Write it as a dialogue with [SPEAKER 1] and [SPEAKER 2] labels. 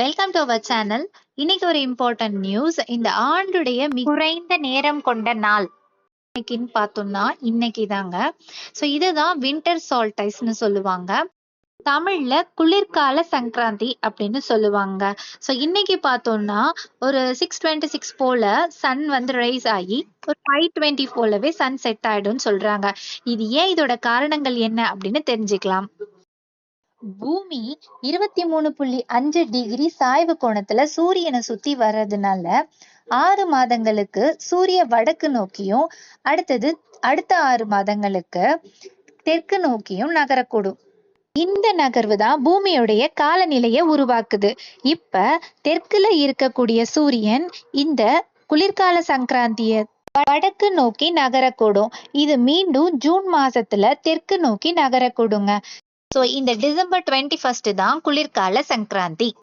[SPEAKER 1] Welcome to our channel. இன்னைக்கு ஒரு important news. இந்த ஆண்டுடைய குறைந்த நேரம் கொண்ட நாள் இன்னைக்குன்னு பார்த்தோம்னா இன்னைக்கு தாங்க. ஸோ இதுதான் வின்டர் சால்டைஸ்னு சொல்லுவாங்க. தமிழ்ல குளிர்கால சங்கராந்தி அப்படின்னு சொல்லுவாங்க. ஸோ இன்னைக்கு பார்த்தோம்னா ஒரு 6:26 போல சன் வந்து ரைஸ் ஆகி ஒரு 5:20 போலவே சன் செட் ஆயிடும்னு சொல்றாங்க. இது ஏன், இதோட காரணங்கள் என்ன அப்படின்னு தெரிஞ்சுக்கலாம். பூமி 23.5 டிகிரி சாய்வு கோணத்துல சூரியனை சுத்தி வர்றதுனால 6 மாதங்களுக்கு சூரிய வடக்கு நோக்கியும் அடுத்த 6 மாதங்களுக்கு தெற்கு நோக்கியும் நகரக்கூடும். இந்த நகர்வு தான் பூமியுடைய காலநிலையை உருவாக்குது. இப்ப தெற்குல இருக்கக்கூடிய சூரியன் இந்த குளிர்கால சங்கராந்திய வடக்கு நோக்கி நகரக்கூடும். இது மீண்டும் ஜூன் மாசத்துல தெற்கு நோக்கி நகரக்கூடுங்க. ஸோ இந்த டிசம்பர் 21 தான் குளிர்கால சங்கராந்தி.